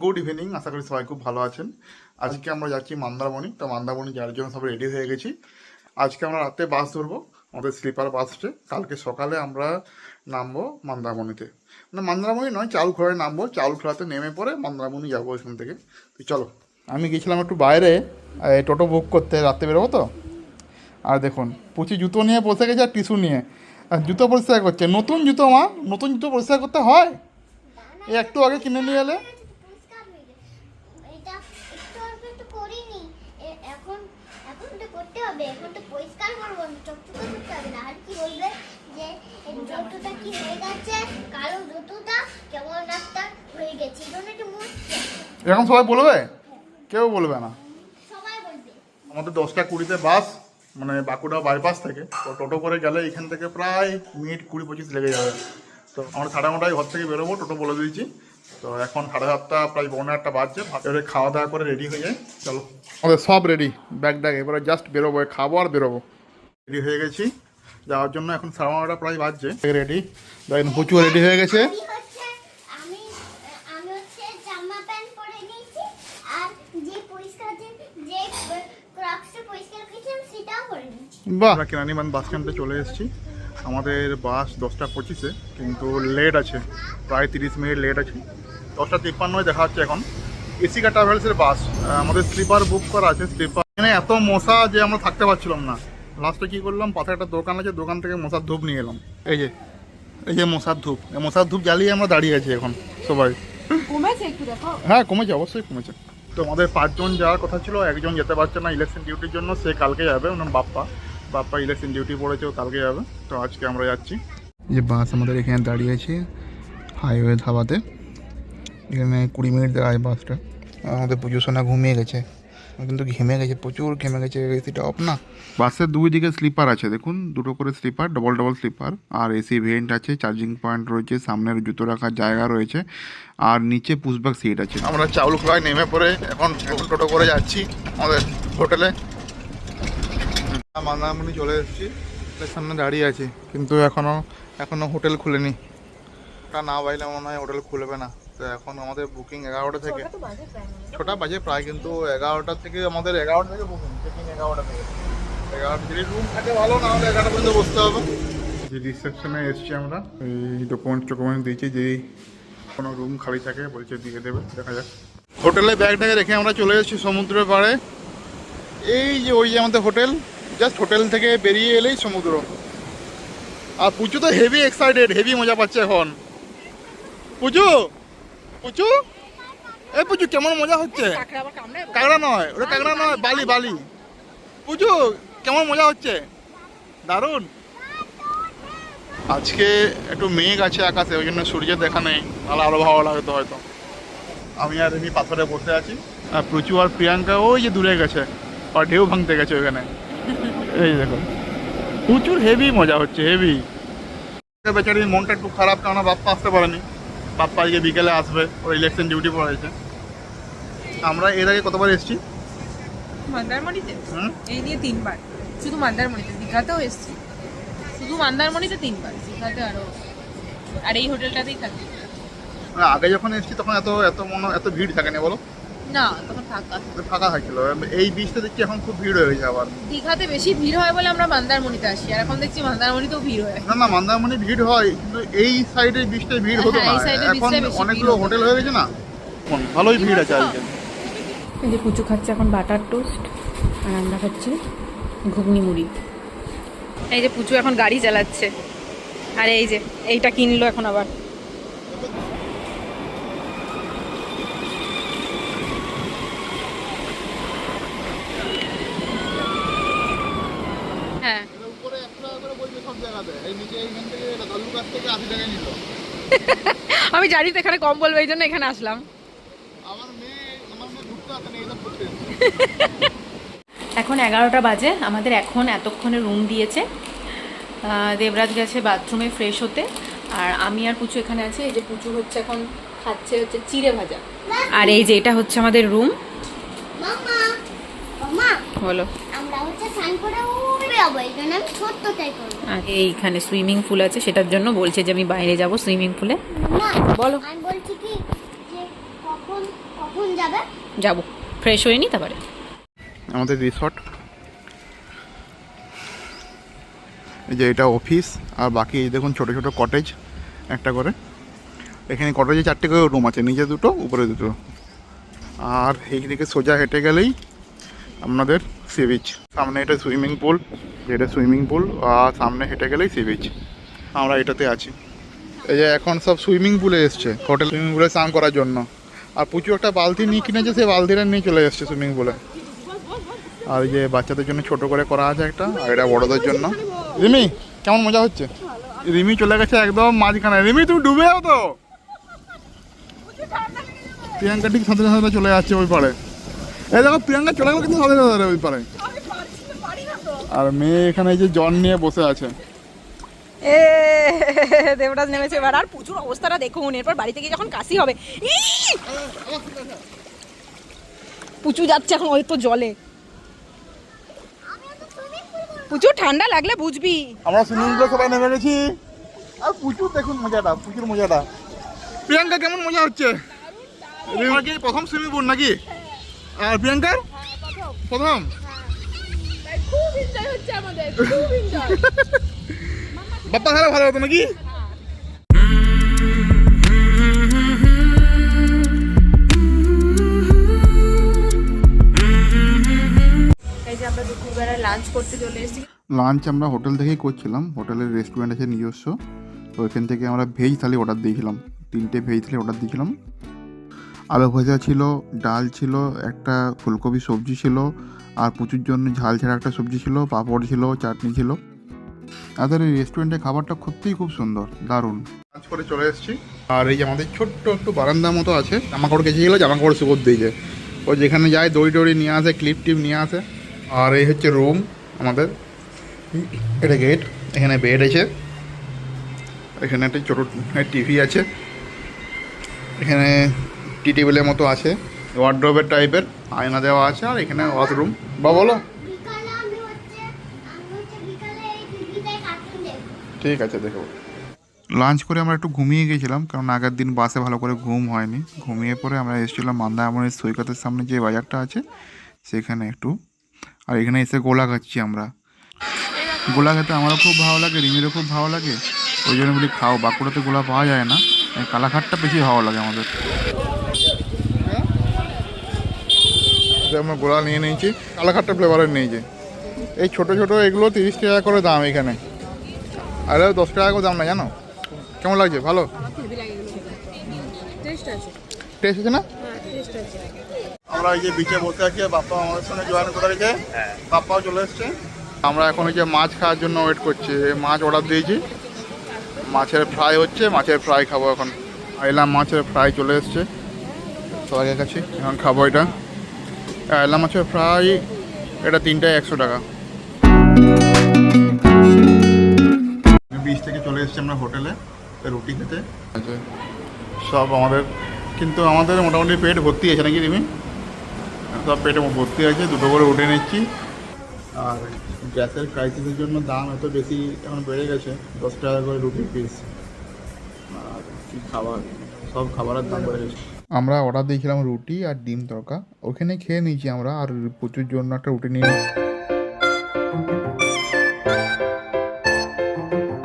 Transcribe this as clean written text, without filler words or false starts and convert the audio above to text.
Good evening, আশা করি সবাই খুব ভালো আছেন। আজকে আমরা যাচ্ছি মন্দারমণি। তো মন্দারমণি যাওয়ার জন্য সবাই রেডি হয়ে গেছি। আজকে আমরা রাতে বাস ধরবো, আমাদের স্লিপার বাসটে। কালকে সকালে আমরা নামবো মন্দারমণিতে, মানে মন্দারমণি নয়, চাউলখোলায় নামবো। চাউলখোলাতে নেমে পরে মন্দারমণি যাবো এখান থেকে। তো চলো, আমি গেছিলাম একটু বাইরে টোটো বুক করতে, রাত্রে বেরোবো তো। আর দেখুন, পুচি জুতো নিয়ে বসে গেছে আর টিস্যু নিয়ে, আর জুতো পরিষ্কার করছে। নতুন জুতো মা, নতুন জুতো পরিষ্কার করতে হয়? এই একটু আগে কিনে নিয়ে এলে। এরকম সবাই বলবে? কেউ বলবে না। আমাদের 10টা 20-তে বাস, মানে বাঁকুড়া বাইপাস থেকে। তো টোটো করে গেলে এখান থেকে প্রায় মিনিট 20-25 লেগে যাবে। তো আমরা 9:30 ঘর থেকে বেরোবো, টোটো বলে দিয়েছি। তো এখন 7:30 প্রায় 8:45 বাজছে। এবারে খাওয়া দাওয়া করে রেডি হয়ে যায়। চলো, আমাদের সব রেডি, ব্যাগ ট্যাগ, এবারে জাস্ট বেরোবো, খাবো আর বেরোবো। রেডি হয়ে গেছি যাওয়ার জন্য। এখন 9:30 প্রায় বাজছে। রেডি, দেখেন প্রচুর রেডি হয়ে গেছে। বাহ, কেরানীগঞ্জ বাস স্ট্যান্ডে চলে এসেছি। আমাদের বাস 10টা 25-এ, কিন্তু লেট আছে, প্রায় 30 মিনিট লেট আছে। 10টা 53 দেখা হচ্ছে এখন। এসিকা ট্রাভেলসের বাস, আমাদের স্লিপার বুক করা আছে। স্লিপার এখানে এত মশা যে আমরা থাকতে পারছিলাম না। লাস্টে কী করলাম, পাশে একটা দোকান আছে, দোকান থেকে মশার ধূপ নিয়ে এলাম। এই যে মশার ধূপ, এই মশার ধূপ জ্বালিয়ে আমরা দাঁড়িয়ে আছি এখন সবাই। কমেছে একটু দেখো। হ্যাঁ কমেছে, অবশ্যই কমেছে। তো আমাদের 5 জন যাওয়ার কথা ছিল, একজন যেতে পারছে না ইলেকশন ডিউটির জন্য, সে কালকে যাবে। ওনার বাপ্পা ইলেকশন ডিউটি পড়েছে, ও কালকে যাবে। তো আজকে আমরা যাচ্ছি। যে বাস আমাদের এখানে দাঁড়িয়ে আছে হাইওয়ে ধাবাতে, এখানে 20 মিনিট দেওয়া বাসটা। আমাদের পুজো সোনা ঘুমিয়ে গেছে, কিন্তু ঘেমে গেছে, প্রচুর ঘেমে গেছে। এসিটা অফ না। বাসের দুই দিকে স্লিপার আছে, দেখুন দুটো করে স্লিপার, ডবল স্লিপার। আর এসি ভেন্ট আছে, চার্জিং পয়েন্ট রয়েছে, সামনের জুতো রাখার জায়গা রয়েছে, আর নিচে পুশব্যাক সিট আছে। আমরা চাউলখোলায় নেমে পড়ে এখন টোটো করে যাচ্ছি আমাদের হোটেলে। মন্দারমণি চলে এসেছি, সামনে দাঁড়িয়ে আছি, কিন্তু এখনো হোটেল খুলেনি। ওটা না বাইলে মনে হয় হোটেল খুলবে না। তো এখন আমাদের বুকিং 11টা থেকে, 6টা বাজে প্রায়, কিন্তু 11টা থেকে আমাদের 11টা থেকে বুকিং, চেকিং 11টা থেকে। 11টা যদি রুম থাকে ভালো, না হলে 11টা পর্যন্ত বসতে হবে। যে রিসেপশনে এসছি আমরা, এই ডকুমেন্ট দিয়েছি, যে কোনো রুম খালি থাকে বলছে দিয়ে দেবে, দেখা যাক। হোটেলে ব্যাগটাকে রেখে আমরা চলে এসেছি সমুদ্রের পাড়ে। এই যে ওই যে আমাদের হোটেল, জাস্ট হোটেল থেকে বেরিয়ে এলেই সমুদ্র। আর পুচু তো হেভি এক্সাইটেড, হেভি মজা পাচ্ছে এখন। পুচু এই পুচু, কেমন মজা হচ্ছে? কাঁকড়া নয়, ওটা কাঁকড়া নয়, বালি। পুচু, কেমন মজা হচ্ছে? দারুণ। আজকে একটু মেঘ আছে আকাশে, ওই জন্য সূর্যের দেখা নেই, তাহলে আরো ভালো লাগতো হয়তো। আমি আর এমনি পাথরে বসে আছি, আর পুচু আর প্রিয়াঙ্কা ওই যে দূরে গেছে, আর ঢেউ ভাঙতে গেছে ওখানে। এই দেখো, প্রচুর হেভি মজা হচ্ছে, হেভি। বেচারির মনটা একটু খারাপ, কারণ বাপ্পা আসতে পারেনি। বাপ্পা আজকে বিকেলে আসবে, ওর ইলেকশন ডিউটি পড়েছে। আমরা এর আগে কতবার এসেছি মন্দারমণিতে? এই নিয়ে 3বার। শুধু মন্দারমণিতে, দীঘাতেও এসেছি। শুধু মন্দারমণিতে 3বার, দীঘাতে আরো। আর এই হোটেলটাতেই থাকি। আগে যখন এসেছি তখন এত ভিড় থাকে না, বলো? না, তখন ফাঁকা থাকছিল। এই বীজটা দেখছি এখন খুব ভিড় হয়ে গেছে আবার। দীঘাতে বেশি ভিড় হয় বলে আমরা মন্দারমণিতে আসি, আর এখন দেখছি মন্দারমণিতেও ভিড় হয়। না, মন্দারমণি ভিড় হয়, কিন্তু এই সাইডের বীজটায় ভিড় হতো না। এখন অনেকগুলো হোটেল হয়ে গেছে না, ভালোই ভিড় আছে আজকে। এই যে পুচু খাচ্ছে এখন বাটার টোস্ট, আর আমরা খাচ্ছি ঘুগনি মুড়ি। এই যে পুচু এখন গাড়ি চালাচ্ছে, আর এই যে এইটা কিনলো এখন আবার। হ্যাঁ, আমি জানি তো এখানে কম বলবো, এই জন্য এখানে আসলাম। এখন 11টা বাজে, আমাদের এখন এতক্ষণে রুম দিয়েছে। দেবরাজ গেছে বাথরুমে ফ্রেশ হতে, আর আমি আর পুচু এখানে আছি। এই যে পুচু হচ্ছে এখন খাচ্ছে চিড়ে ভাজা, আর এই যে এটা হচ্ছে আমাদের রুম। বলো। আর এইখানে সুইমিং পুল আছে, সেটার জন্য বলছে যে আমি বাইরে যাব সুইমিং পুলে। বলো। কখন যাবে? যাবো, ফ্রেশ হয়ে নি তারপরে। আমাদের রিসর্ট, এই যে এটা অফিস, আর বাকি এই দেখুন ছোটো ছোটো কটেজ একটা করে। এখানে কটেজে 4টে করে রুম আছে, নিচে 2টো উপরে 2টো। আর এইদিকে সোজা হেঁটে গেলেই আপনাদের সি বিচ। সামনে এটা সুইমিং পুল, এটা সুইমিং পুল, আর সামনে হেঁটে গেলেই সি বিচ। আমরা এটাতে আছি। এই যে এখন সব সুইমিং পুলে এসছে, হোটেল সুইমিং পুলে স্নান করার জন্য। আর প্রচুর একটা বালতি নিয়ে কিনেছে, সেই বালতিটা নিয়ে চলে এসছে সুইমিং পুলে। আর এই যে বাচ্চাদের জন্য ছোট করে করা আছে একটা, আর এটা বড়দের জন্য। রিমি কেমন মজা হচ্ছে? রিমি চলে গেছে একদম মাঝখানে। রিমি তুমি ডুবে যাও তো। প্রিয়াঙ্কা ঠিক সাথে সাথে চলে যাচ্ছে ওই পারে। এই দেখো প্রিয়াঙ্কা চলে গেল কিন্তু সাথে সাথে ওই পারে। আর মেয়ে এখানে এই যে জন নিয়ে বসে আছে। দেবরাজ নেমেছে এবার। আর প্রচুর অবস্থাটা দেখুন, এরপর বাড়ি থেকে যখন কাশি হবে। পুচু যাচ্ছে এখন ওই তো জলে। প্রচুর ঠান্ডা লাগলে বুঝবি। আমরা সুইমিং পুলে সবাই নেমে গেছি। আর প্রচুর দেখুন মজাটা, প্রচুর মজাটা। প্রিয়াঙ্কা কেমন মজা হচ্ছে? রিমার কি প্রথম সুইমিং পুল নাকি? আর প্রিয়াঙ্কার প্রথম? খুব এনজয় হচ্ছে আমাদের, খুব এনজয়। বাপ্পা খেলা ভালো হতো নাকি? এই যে আমরা দুপুরবেলা লাঞ্চ করতে চলে এসেছি। লাঞ্চ আমরা হোটেল থেকেই করছিলাম, হোটেলের রেস্টুরেন্ট আছে নিজস্ব। তো ওইখান থেকে আমরা ভেজ থালি অর্ডার দিয়েছিলাম, 3টে ভেজ থালি অর্ডার দিয়েছিলাম। আলু ভাজা ছিল, ডাল ছিল, একটা ফুলকপি সবজি ছিল, আর প্রচুর জন্য ঝাল ছাড়া একটা সবজি ছিল, পাঁপড় ছিল, চাটনি ছিল। তাদের এই রেস্টুরেন্টের খাবারটা সত্যিই খুব সুন্দর, দারুণ। লাঞ্চ করে চলে এসেছি। আর এই যে আমাদের ছোট্ট একটু বারান্দার মতো আছে, জামাকাপড় কেচে গেলে জামাকাপড় শুকোতে দিয়েছে। ও যেখানে যায় দড়ি টড়ি নিয়ে আসে, ক্লিপ টিপ নিয়ে আসে। আর এই হচ্ছে রুম আমাদের, এটা গেট। এখানে বেড আছে, এখানে একটা ছোটো টিভি আছে, এখানে টি টেবিলের মতো আছে, ওয়ার্ড্রোবের টাইপের আয়না দেওয়া আছে। আর এখানে ওয়াশরুম। বা বলো। বিকালে আমি হচ্ছে বিকালে এই টিভিটাই কার্টুন দেখবো। ঠিক আছে, দেখো। লাঞ্চ করে আমরা একটু ঘুমিয়ে গেছিলাম, কারণ আগের দিন বাসে ভালো করে ঘুম হয়নি। ঘুমিয়ে পরে আমরা এসেছিলাম মন্দারমণির সৈকতের সামনে যে বাজারটা আছে সেখানে একটু। আর এখানে এসে গোলা খাচ্ছি আমরা। গোলা খেতে আমারও খুব ভালো লাগে, রিমিরও খুব ভালো লাগে। ওই জন্য বলি খাও, বাঁকুড়াতে গোলা পাওয়া যায় না, কালাঘাটটা বেশি ভালো লাগে আমাদের। আমরা গোলা নিয়ে নিয়েছি, কালাঘাটটা ফ্লেভারের নিয়েছি। এই ছোটো ছোটো এগুলো 30 টাকা করে দাম এখানে, আর 10 টাকা করে দাম না, জানো? কেমন লাগছে? ভালো টেস্ট আছে না? আমরা এই যে বিচে বসে আছি, বাপ্পা আমাদের সঙ্গে জয়েন করে গেছে। বাপ্পাও চলে এসছে। আমরা এখন এই যে মাছ খাওয়ার জন্য ওয়েট করছি। মাছ অর্ডার দিয়েছি, মাছের ফ্রাই হচ্ছে, মাছের ফ্রাই খাবো এখন। এলাম মাছের ফ্রাই চলে এসছে সবাইয়ের কাছে, এখন খাবো এটা। এলাম মাছের ফ্রাই, এটা 3টায় 100 টাকা। বিচ থেকে চলে এসেছি আমরা হোটেলে রুটি খেতে। আচ্ছা, সব আমাদের, কিন্তু আমাদের মোটামুটি পেট ভর্তি আছে নাকি রিমি? সব পেটে ভর্তি আছে, 2টো করে রুটি নিচ্ছি। আর গ্যাসের ক্রাইসিসের জন্য দাম এত বেশি এখন বেড়ে গেছে, 10 টাকা করে রুটি পিস। আর কি খাবার, সব খাবারের দাম বেড়ে গেছে। আমরা অর্ডার দিয়েছিলাম রুটি আর ডিম তড়কা, ওখানে খেয়ে নিয়েছি আমরা। আর প্রচুর জন্য একটা রুটি নিয়ে